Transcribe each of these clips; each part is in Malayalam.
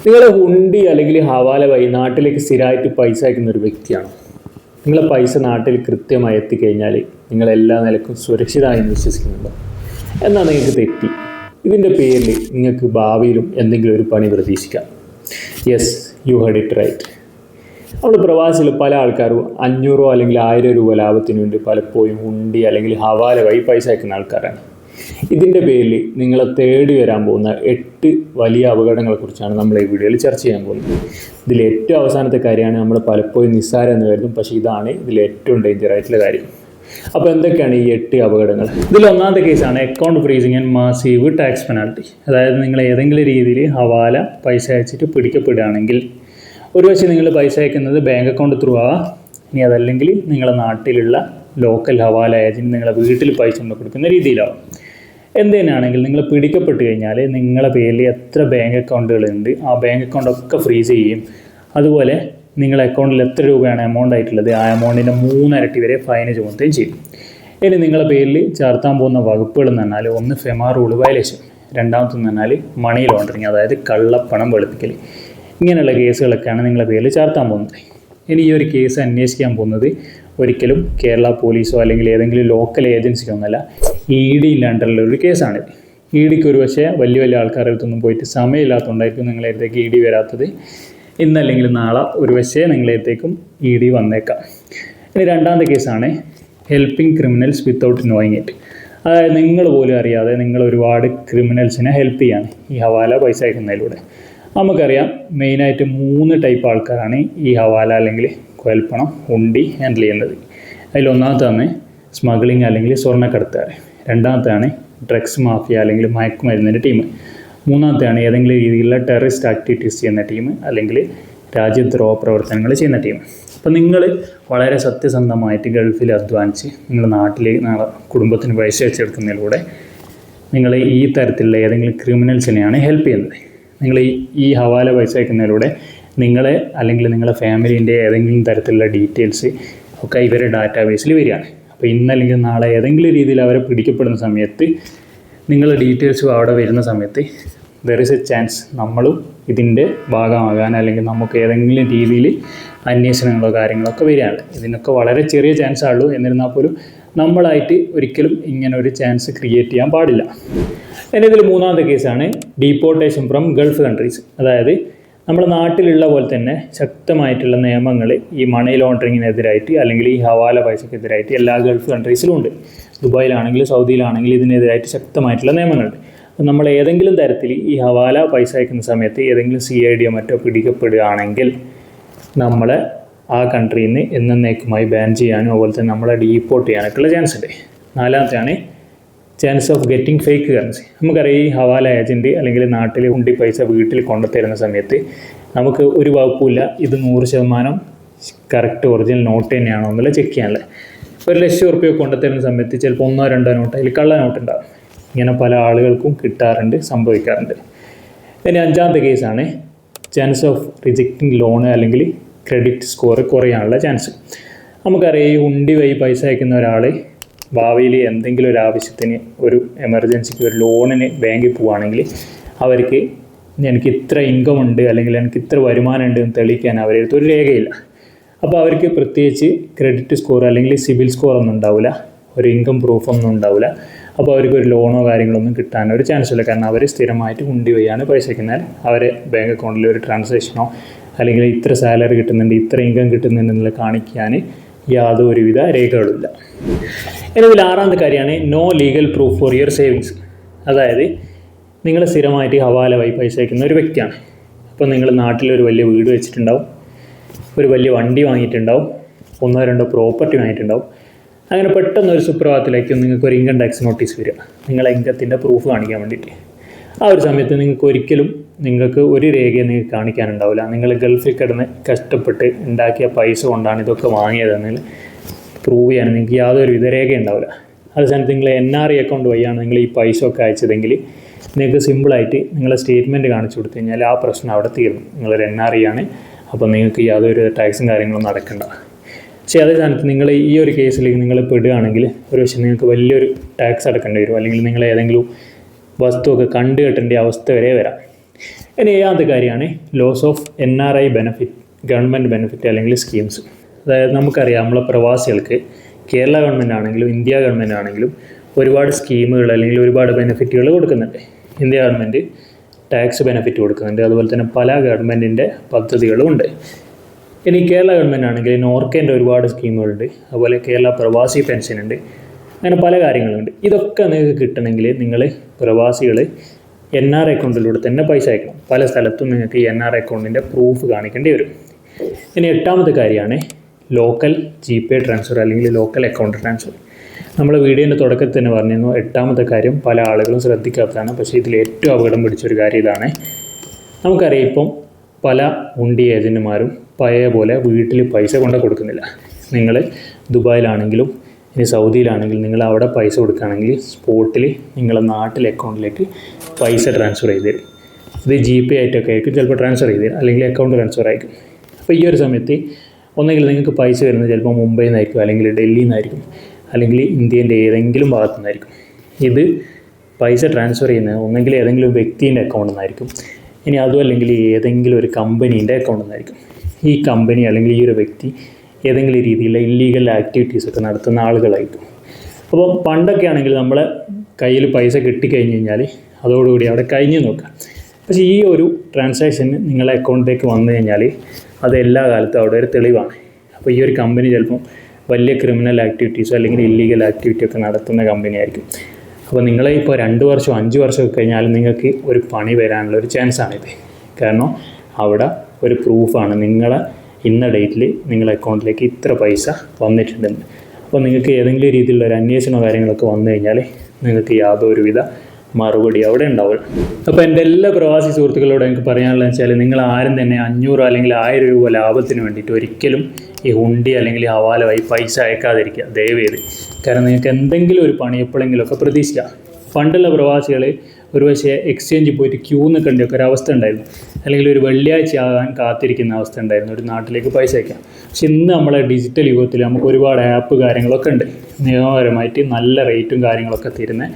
നിങ്ങൾ ഹുണ്ടി അല്ലെങ്കിൽ ഹവാല വഴി നാട്ടിലേക്ക് സ്ഥിരമായിട്ട് പൈസ അയക്കുന്ന ഒരു വ്യക്തിയാണ്. നിങ്ങളെ പൈസ നാട്ടിൽ കൃത്യമായി എത്തിക്കഴിഞ്ഞാൽ നിങ്ങൾ എല്ലാ നിലക്കും സുരക്ഷിതമായി വിശ്വസിക്കുന്നുണ്ടോ? എന്നാൽ നിങ്ങൾക്ക് തെറ്റി. ഇതിൻ്റെ പേരിൽ നിങ്ങൾക്ക് ഭാവിയിലും എന്തെങ്കിലും ഒരു പണി പ്രതീക്ഷിക്കാം. Yes, you heard it right. നമ്മൾ പ്രവാസികൾ പല ആൾക്കാരും 500 അല്ലെങ്കിൽ 1000 രൂപ ലാഭത്തിന് വേണ്ടി പലപ്പോഴും ഹുണ്ടി അല്ലെങ്കിൽ ഹവാല വഴി പൈസ അയക്കുന്ന ആൾക്കാരാണ്. ഇതിൻ്റെ പേരിൽ നിങ്ങളെ തേടി വരാൻ പോകുന്ന 8 വലിയ അപകടങ്ങളെക്കുറിച്ചാണ് നമ്മൾ ഈ വീഡിയോയിൽ ചർച്ച ചെയ്യാൻ പോകുന്നത്. ഇതിൽ ഏറ്റവും അവസാനത്തെ കാര്യമാണ് നമ്മൾ പലപ്പോഴും നിസ്സാരം എന്ന് കരുതും, പക്ഷേ ഇതാണ് ഇതിൽ ഏറ്റവും ഡേഞ്ചറായിട്ടുള്ള കാര്യം. അപ്പോൾ എന്തൊക്കെയാണ് ഈ 8 അപകടങ്ങൾ? ഇതിൽ ഒന്നാമത്തെ കേസാണ് account freezing and massive tax penalty. അതായത് നിങ്ങൾ ഏതെങ്കിലും രീതിയിൽ ഹവാല പൈസ അയച്ചിട്ട് പിടിക്കപ്പെടുകയാണെങ്കിൽ, ഒരുപക്ഷെ നിങ്ങൾ പൈസ അയക്കുന്നത് ബാങ്ക് അക്കൗണ്ട് ത്രൂ ആവാം, ഇനി അതല്ലെങ്കിൽ നിങ്ങളുടെ നാട്ടിലുള്ള ലോക്കൽ ഹവാല ഏജൻറ്റ് നിങ്ങളെ വീട്ടിൽ പൈസ കൊണ്ട് കൊടുക്കുന്ന രീതിയിലാവും. എന്തിനാണെങ്കിൽ നിങ്ങൾ പിടിക്കപ്പെട്ട് കഴിഞ്ഞാൽ നിങ്ങളുടെ പേരിൽ എത്ര ബാങ്ക് അക്കൗണ്ടുകളുണ്ട് ആ ബാങ്ക് അക്കൗണ്ടൊക്കെ ഫ്രീസ് ചെയ്യും. അതുപോലെ നിങ്ങളുടെ അക്കൗണ്ടിൽ എത്ര രൂപയാണ് എമൗണ്ട് ആയിട്ടുള്ളത് ആ എമൗണ്ടിൻ്റെ 3 ഇരട്ടി വരെ ഫൈൻ ചുമത്തുകയും ചെയ്യും. ഇനി നിങ്ങളുടെ പേരിൽ ചേർത്താൻ പോകുന്ന വകുപ്പുകൾ എന്ന് പറഞ്ഞാൽ ഒന്ന് ഫെമ റൂൾ വയലേഷൻ, രണ്ടാമത്തെന്ന് പറഞ്ഞാൽ മണി ലോണ്ടറിങ്, അതായത് കള്ളപ്പണം വെളുപ്പിക്കൽ. ഇങ്ങനെയുള്ള കേസുകളൊക്കെയാണ് നിങ്ങളുടെ പേരിൽ ചേർത്താൻ പോകുന്നത്. ഇനി ഈ ഒരു കേസ് അന്വേഷിക്കാൻ പോകുന്നത് ഒരിക്കലും കേരള പോലീസോ അല്ലെങ്കിൽ ഏതെങ്കിലും ലോക്കൽ ഏജൻസിയോ ഒന്നല്ല, ED അണ്ടറിലുള്ള ഒരു കേസാണിത്. EDക്ക് ഒരു പക്ഷേ വലിയ വലിയ ആൾക്കാരുടെ അടുത്തൊന്നും പോയിട്ട് സമയമില്ലാത്തതുകൊണ്ടായിരിക്കും നിങ്ങളുടെ അടുത്തേക്ക് ED വരാത്തത്. ഇന്നല്ലെങ്കിൽ നാളെ ഒരു പക്ഷേ നിങ്ങളുടെ അടുത്തേക്കും ED വന്നേക്കാം. ഇനി രണ്ടാമത്തെ കേസാണ് helping criminals without knowing it. അതായത് നിങ്ങൾ പോലും അറിയാതെ നിങ്ങൾ ഒരുപാട് ക്രിമിനൽസിനെ ഹെൽപ്പ് ചെയ്യാണ് ഈ ഹവാല പൈസ അയക്കുന്നതിലൂടെ. നമുക്കറിയാം മെയിനായിട്ട് 3 ടൈപ്പ് ആൾക്കാരാണ് ഈ ഹവാല അല്ലെങ്കിൽ കുഴൽപ്പണം ഹുണ്ടി ഹാൻഡിൽ ചെയ്യുന്നത്. അതിലൊന്നാമത്താണ് സ്മഗ്ലിംഗ് അല്ലെങ്കിൽ സ്വർണ്ണക്കടത്തുകാർ, രണ്ടാമത്താണ് ഡ്രഗ്സ് മാഫിയ അല്ലെങ്കിൽ മയക്കുമരുന്നിൻ്റെ ടീം, മൂന്നാമത്തെയാണ് ഏതെങ്കിലും രീതിയിലുള്ള ടെററിസ്റ്റ് ആക്ടിവിറ്റീസ് ചെയ്യുന്ന ടീം അല്ലെങ്കിൽ രാജ്യദ്രോഹ പ്രവർത്തനങ്ങൾ ചെയ്യുന്ന ടീം. അപ്പോൾ നിങ്ങൾ വളരെ സത്യസന്ധമായിട്ട് ഗൾഫിൽ അധ്വാനിച്ച് നിങ്ങളുടെ നാട്ടിലേക്ക് കുടുംബത്തിന് പൈസ അയച്ചെടുക്കുന്നതിലൂടെ നിങ്ങൾ ഈ തരത്തിലുള്ള ഏതെങ്കിലും ക്രിമിനൽസിനെയാണ് ഹെൽപ്പ് ചെയ്യുന്നത്. നിങ്ങൾ ഈ ഹവാല പൈസ അയക്കുന്നതിലൂടെ നിങ്ങളെ അല്ലെങ്കിൽ നിങ്ങളുടെ ഫാമിലീൻ്റെ ഏതെങ്കിലും തരത്തിലുള്ള ഡീറ്റെയിൽസ് ഒക്കെ ഇവരുടെ ഡാറ്റാബേസിൽ വരികയാണ്. അപ്പോൾ ഇന്നല്ലെങ്കിൽ നാളെ ഏതെങ്കിലും രീതിയിൽ അവരെ പിടിക്കപ്പെടുന്ന സമയത്ത് നിങ്ങളുടെ ഡീറ്റെയിൽസും അവിടെ വരുന്ന സമയത്ത് ദർ ഇസ് എ ചാൻസ് നമ്മളും ഇതിൻ്റെ ഭാഗമാകാൻ അല്ലെങ്കിൽ നമുക്ക് ഏതെങ്കിലും രീതിയിൽ അന്വേഷണങ്ങളോ കാര്യങ്ങളൊക്കെ വരികയാണ്. ഇതിനൊക്കെ വളരെ ചെറിയ ചാൻസ് ആണുള്ളൂ. എന്നിരുന്നാൽ പോലും നമ്മളായിട്ട് ഒരിക്കലും ഇങ്ങനെ ഒരു ചാൻസ് ക്രിയേറ്റ് ചെയ്യാൻ പാടില്ല. ഇനി ഇതിൽ മൂന്നാമത്തെ കേസാണ് ഡീപ്പോർട്ടേഷൻ ഫ്രം ഗൾഫ് കൺട്രീസ്. അതായത് നമ്മുടെ നാട്ടിലുള്ള പോലെ തന്നെ ശക്തമായിട്ടുള്ള നിയമങ്ങൾ ഈ മണി ലോണ്ടറിങ്ങിനെതിരായിട്ട് അല്ലെങ്കിൽ ഈ ഹവാല പൈസക്കെതിരായിട്ട് എല്ലാ ഗൾഫ് കൺട്രീസിലും ഉണ്ട്. ദുബായിലാണെങ്കിലും സൗദിയിലാണെങ്കിലും ഇതിനെതിരായിട്ട് ശക്തമായിട്ടുള്ള നിയമങ്ങളുണ്ട്. അപ്പോൾ നമ്മൾ ഏതെങ്കിലും തരത്തിൽ ഈ ഹവാല പൈസ അയക്കുന്ന സമയത്ത് ഏതെങ്കിലും CID മറ്റോ പിടിക്കപ്പെടുകയാണെങ്കിൽ നമ്മളെ ആ കൺട്രിയിൽ നിന്ന് എന്നേക്കുമായി ബാൻ ചെയ്യാനും അതുപോലെ തന്നെ നമ്മളെ ഡീപ്പോർട്ട് ചെയ്യാനൊക്കെയുള്ള ചാൻസ് ഉണ്ട്. നാലാമത്തെയാണ് chance of getting fake currency. നമുക്കറിയാം ഈ ഹവാല ഏജൻറ്റ് അല്ലെങ്കിൽ നാട്ടിൽ ഹുണ്ടി പൈസ വീട്ടിൽ കൊണ്ടുതരുന്ന സമയത്ത് നമുക്ക് ഒരു വകുപ്പില്ല ഇത് 100% കറക്റ്റ് ഒറിജിനൽ നോട്ട് തന്നെയാണോ എന്നുള്ളത് ചെക്ക് ചെയ്യാനുള്ളത്. 1,00,000 റുപ്യ കൊണ്ടുതരുന്ന സമയത്ത് ചിലപ്പോൾ 1-2 നോട്ട് അതിൽ കള്ള നോട്ട് ഉണ്ടാകും. ഇങ്ങനെ പല ആളുകൾക്കും കിട്ടാറുണ്ട്, സംഭവിക്കാറുണ്ട്. ഇനി അഞ്ചാമത്തെ കേസാണ് ചാൻസ് ഓഫ് റിജക്റ്റിംഗ് ലോണ് അല്ലെങ്കിൽ ക്രെഡിറ്റ് സ്കോർ കുറയാനുള്ള ചാൻസ്. നമുക്കറിയാം ഈ ഹുണ്ടി വഴി പൈസ അയക്കുന്ന ഒരാൾ ഭാവിയിൽ എന്തെങ്കിലും ഒരു ആവശ്യത്തിന് ഒരു എമർജൻസിക്ക് ഒരു ലോണിന് ബാങ്കിൽ പോവുകയാണെങ്കിൽ അവർക്ക് എനിക്ക് ഇത്ര ഇൻകം ഉണ്ട് അല്ലെങ്കിൽ എനിക്ക് ഇത്ര വരുമാനം ഉണ്ട് എന്ന് തെളിയിക്കാൻ അവരുടെ അടുത്ത് ഒരു രേഖയില്ല. അപ്പോൾ അവർക്ക് പ്രത്യേകിച്ച് ക്രെഡിറ്റ് സ്കോർ അല്ലെങ്കിൽ സിബിൽ സ്കോർ ഒന്നും ഉണ്ടാവില്ല, ഒരു ഇൻകം പ്രൂഫൊന്നും ഉണ്ടാവില്ല. അപ്പോൾ അവർക്ക് ഒരു ലോണോ കാര്യങ്ങളൊന്നും കിട്ടാനൊരു ചാൻസ് ഇല്ല. കാരണം അവർ സ്ഥിരമായിട്ട് ഹുണ്ടി വഴിയാണ് പൈസ അയക്കുന്നത്. അവരെ ബാങ്ക് അക്കൗണ്ടിൽ ഒരു ട്രാൻസാക്ഷനോ അല്ലെങ്കിൽ ഇത്ര സാലറി കിട്ടുന്നുണ്ട് ഇത്ര ഇൻകം കിട്ടുന്നുണ്ടെന്നുള്ള കാണിക്കാൻ യാതൊരുവിധ രേഖകളുമില്ല. ഇനി ഇതിൽ ആറാമത്തെ കാര്യമാണ് no legal proof for your savings. അതായത് നിങ്ങൾ സ്ഥിരമായിട്ട് ഹവാല വഴി പൈസ അയക്കുന്ന ഒരു വ്യക്തിയാണ്. അപ്പോൾ നിങ്ങൾ നാട്ടിലൊരു വലിയ വീട് വെച്ചിട്ടുണ്ടാവും, ഒരു വലിയ വണ്ടി വാങ്ങിയിട്ടുണ്ടാവും, 1-2 പ്രോപ്പർട്ടി വാങ്ങിയിട്ടുണ്ടാവും. അങ്ങനെ പെട്ടെന്ന് ഒരു സുപ്രഭാതത്തിലേക്കും നിങ്ങൾക്ക് ഒരു ഇൻകം ടാക്സ് നോട്ടീസ് വരിക, നിങ്ങളെ ഇൻകത്തിൻ്റെ പ്രൂഫ് കാണിക്കാൻ വേണ്ടിയിട്ട്. ആ ഒരു സമയത്ത് നിങ്ങൾക്ക് ഒരു രേഖയും നിങ്ങൾക്ക് കാണിക്കാനുണ്ടാവില്ല. നിങ്ങൾ ഗൾഫിൽ കിടന്ന് കഷ്ടപ്പെട്ട് ഉണ്ടാക്കിയ പൈസ കൊണ്ടാണ് ഇതൊക്കെ വാങ്ങിയതെന്ന് പ്രൂവ് ചെയ്യാൻ നിങ്ങൾക്ക് യാതൊരുവിധ രേഖ ഉണ്ടാവില്ല. അതേ സമയത്ത് നിങ്ങൾ NRI അക്കൗണ്ട് വഴിയാണ് നിങ്ങൾ ഈ പൈസ ഒക്കെ അയച്ചതെങ്കിൽ നിങ്ങൾക്ക് സിമ്പിളായിട്ട് നിങ്ങളെ സ്റ്റേറ്റ്മെൻറ്റ് കാണിച്ചു കൊടുത്തു കഴിഞ്ഞാൽ ആ പ്രശ്നം അവിടെ തീർന്നു. നിങ്ങളൊരു NRI ആണ്, അപ്പോൾ നിങ്ങൾക്ക് യാതൊരു ടാക്സും കാര്യങ്ങളൊന്നും നടക്കണ്ട. പക്ഷേ അതേ സ്ഥാനത്ത് നിങ്ങൾ ഈ ഒരു കേസിലേക്ക് നിങ്ങൾ പെടുകയാണെങ്കിൽ ഒരു പക്ഷേ നിങ്ങൾക്ക് വലിയൊരു ടാക്സ് അടക്കേണ്ടി വരും, അല്ലെങ്കിൽ നിങ്ങൾ ഏതെങ്കിലും വസ്തുവൊക്കെ കണ്ടു കെട്ടേണ്ട അവസ്ഥ വരെ വരാം. ഇനി ഏഴാമത്തെ കാര്യമാണ് loss of NRI benefit, government benefit അല്ലെങ്കിൽ സ്കീംസ്. അതായത് നമുക്കറിയാം നമ്മളെ പ്രവാസികൾക്ക് കേരള ഗവൺമെൻറ് ആണെങ്കിലും ഇന്ത്യ ഗവൺമെൻറ് ആണെങ്കിലും ഒരുപാട് സ്കീമുകൾ അല്ലെങ്കിൽ ഒരുപാട് ബെനിഫിറ്റുകൾ കൊടുക്കുന്നുണ്ട്. ഇന്ത്യ ഗവൺമെൻറ് ടാക്സ് ബെനിഫിറ്റ് കൊടുക്കുന്നുണ്ട്, അതുപോലെ തന്നെ പല ഗവൺമെൻറ്റിൻ്റെ പദ്ധതികളും ഉണ്ട്. ഇനി കേരള ഗവൺമെൻറ് ആണെങ്കിൽ നോർക്കേൻ്റെ ഒരുപാട് സ്കീമുകളുണ്ട്, അതുപോലെ കേരള പ്രവാസി പെൻഷൻ ഉണ്ട്, അങ്ങനെ പല കാര്യങ്ങളുണ്ട്. ഇതൊക്കെ നിങ്ങൾക്ക് കിട്ടണമെങ്കിൽ നിങ്ങൾ പ്രവാസികൾ NRI അക്കൗണ്ടിലൂടെ തന്നെ പൈസ അയക്കണം. പല സ്ഥലത്തും നിങ്ങൾക്ക് ഈ NRI അക്കൗണ്ടിൻ്റെ പ്രൂഫ് കാണിക്കേണ്ടി വരും. ഇനി എട്ടാമത്തെ കാര്യമാണ് ലോക്കൽ GPay ട്രാൻസ്ഫർ അല്ലെങ്കിൽ ലോക്കൽ അക്കൗണ്ട് ട്രാൻസ്ഫർ. നമ്മൾ വീഡിയോൻ്റെ തുടക്കത്തിൽ തന്നെ പറഞ്ഞിരുന്നു, എട്ടാമത്തെ കാര്യം പല ആളുകളും ശ്രദ്ധിക്കാത്തതാണ്. പക്ഷേ ഇതിൽ ഏറ്റവും അപകടം പിടിച്ചൊരു കാര്യം ഇതാണ്. നമുക്കറിയാം ഇപ്പം പല ഉണ്ടി ഏജൻറ്റുമാരും പഴയ പോലെ വീട്ടിൽ പൈസ കൊണ്ട് കൊടുക്കുന്നില്ല. നിങ്ങൾ ദുബായിലാണെങ്കിലും ഇനി സൗദിയിലാണെങ്കിലും നിങ്ങൾ അവിടെ പൈസ കൊടുക്കുകയാണെങ്കിൽ സ്പോട്ടിൽ നിങ്ങളെ നാട്ടിലെ അക്കൗണ്ടിലേക്ക് പൈസ ട്രാൻസ്ഫർ ചെയ്ത് തരും. ഇത് GPay ആയിട്ടൊക്കെ ആയിരിക്കും ചിലപ്പോൾ ട്രാൻസ്ഫർ ചെയ്ത് തരും, അല്ലെങ്കിൽ അക്കൗണ്ട് ട്രാൻസ്ഫർ ആയിരിക്കും. അപ്പോൾ ഈ ഒരു സമയത്ത് ഒന്നെങ്കിൽ നിങ്ങൾക്ക് പൈസ വരുന്നത് ചിലപ്പോൾ മുംബൈയിൽ നിന്നായിരിക്കും, അല്ലെങ്കിൽ ഡൽഹിയിൽ നിന്നായിരിക്കും, അല്ലെങ്കിൽ ഇന്ത്യൻ്റെ ഏതെങ്കിലും ഭാഗത്തു നിന്നായിരിക്കും. ഇത് പൈസ ട്രാൻസ്ഫർ ചെയ്യുന്നത് ഒന്നെങ്കിൽ ഏതെങ്കിലും വ്യക്തിൻ്റെ അക്കൗണ്ടിൽ നിന്നായിരിക്കും, ഇനി അതും അല്ലെങ്കിൽ ഏതെങ്കിലും ഒരു കമ്പനീൻ്റെ അക്കൗണ്ടിൽ നിന്നായിരിക്കും. ഈ കമ്പനി അല്ലെങ്കിൽ ഈ ഒരു വ്യക്തി ഏതെങ്കിലും രീതിയിലുള്ള ഇല്ലീഗൽ ആക്ടിവിറ്റീസൊക്കെ നടത്തുന്ന ആളുകളായിരിക്കും. അപ്പോൾ പണ്ടൊക്കെ ആണെങ്കിൽ നമ്മളെ കയ്യിൽ പൈസ കിട്ടിക്കഴിഞ്ഞ് കഴിഞ്ഞാൽ അതോടുകൂടി അവിടെ കഴിഞ്ഞ് നോക്കാം. പക്ഷേ ഈ ഒരു ട്രാൻസാക്ഷൻ നിങ്ങളുടെ അക്കൗണ്ടിലേക്ക് വന്നു കഴിഞ്ഞാൽ അത് എല്ലാ കാലത്തും അവിടെ ഒരു തെളിവാണ്. അപ്പോൾ ഈ ഒരു കമ്പനി ചിലപ്പം വലിയ ക്രിമിനൽ ആക്ടിവിറ്റീസോ അല്ലെങ്കിൽ ഇല്ലീഗൽ ആക്ടിവിറ്റി ഒക്കെ നടത്തുന്ന കമ്പനി ആയിരിക്കും. അപ്പോൾ നിങ്ങൾ ഇപ്പോൾ 2 വർഷമോ 5 വർഷമോ കഴിഞ്ഞാൽ നിങ്ങൾക്ക് ഒരു പണി വരാനുള്ള ഒരു ചാൻസാണിത്. കാരണം അവിടെ ഒരു പ്രൂഫാണ് നിങ്ങളെ ഇന്ന ഡേറ്റിൽ നിങ്ങളുടെ അക്കൗണ്ടിലേക്ക് ഇത്ര പൈസ വന്നിട്ടുണ്ടെന്ന്. അപ്പോൾ നിങ്ങൾക്ക് ഏതെങ്കിലും രീതിയിലുള്ള ഒരു അന്വേഷണമോ കാര്യങ്ങളൊക്കെ വന്നു കഴിഞ്ഞാൽ നിങ്ങൾക്ക് യാതൊരുവിധ മറുപടി അവിടെ ഉണ്ടാവുക. അപ്പോൾ എൻ്റെ എല്ലാ പ്രവാസി സുഹൃത്തുക്കളോട് എനിക്ക് പറയാനുള്ളത് വെച്ചാൽ നിങ്ങൾ ആരും തന്നെ 500 അല്ലെങ്കിൽ 1000 രൂപ ലാഭത്തിന് വേണ്ടിയിട്ട് ഒരിക്കലും ഈ ഹുണ്ടി അല്ലെങ്കിൽ ഹവാല വഴി പൈസ അയക്കാതിരിക്കുക ദയവേത്. കാരണം നിങ്ങൾക്ക് എന്തെങ്കിലും ഒരു പണി എപ്പോഴെങ്കിലുമൊക്കെ പ്രതീക്ഷിക്കാം. പണ്ടുള്ള പ്രവാസികൾ ഒരുപക്ഷെ എക്സ്ചേഞ്ചിൽ പോയിട്ട് ക്യൂ നിൽക്കേണ്ടൊക്കെ ഒരു അവസ്ഥ ഉണ്ടായിരുന്നു, അല്ലെങ്കിൽ ഒരു വെള്ളിയാഴ്ച ആകാൻ കാത്തിരിക്കുന്ന അവസ്ഥ ഉണ്ടായിരുന്നു ഒരു നാട്ടിലേക്ക് പൈസ അയക്കാം. പക്ഷെ ഇന്ന് നമ്മളെ ഡിജിറ്റൽ യുഗത്തിൽ നമുക്ക് ഒരുപാട് ആപ്പ് കാര്യങ്ങളൊക്കെ ഉണ്ട്, നിയമപരമായിട്ട് നല്ല റേറ്റും കാര്യങ്ങളൊക്കെ തരുന്ന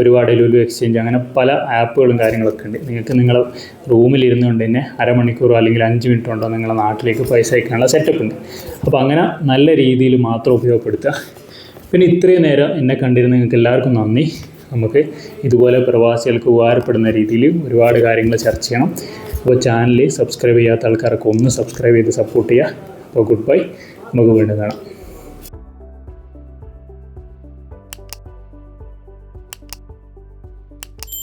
ഒരുപാട് ലുലു എക്സ്ചേഞ്ച് അങ്ങനെ പല ആപ്പുകളും കാര്യങ്ങളൊക്കെ ഉണ്ട്. നിങ്ങൾക്ക് നിങ്ങളെ റൂമിലിരുന്നുകൊണ്ട് തന്നെ അരമണിക്കൂറോ അല്ലെങ്കിൽ 5 മിനിറ്റ് കൊണ്ടോ നിങ്ങളുടെ നാട്ടിലേക്ക് പൈസ അയക്കാനുള്ള സെറ്റപ്പ് ഉണ്ട്. അപ്പോൾ അങ്ങനെ നല്ല രീതിയിൽ മാത്രം ഉപയോഗപ്പെടുത്തുക. പിന്നെ ഇത്രയും നേരം എന്നെ കണ്ടിരുന്ന നിങ്ങൾക്ക് എല്ലാവർക്കും നന്ദി. നമുക്ക് ഇതുപോലെ പ്രവാസികൾക്ക് ഉപകാരപ്പെടുന്ന രീതിയിൽ ഒരുപാട് കാര്യങ്ങൾ ചർച്ച ചെയ്യണം. അപ്പോൾ ചാനൽ സബ്സ്ക്രൈബ് ചെയ്യാത്ത ആൾക്കാരൊക്കെ ഒന്ന് സബ്സ്ക്രൈബ് ചെയ്ത് സപ്പോർട്ട് ചെയ്യുക. അപ്പോൾ ഗുഡ് ബൈ, നമുക്ക് വീണ്ടും കാണാം.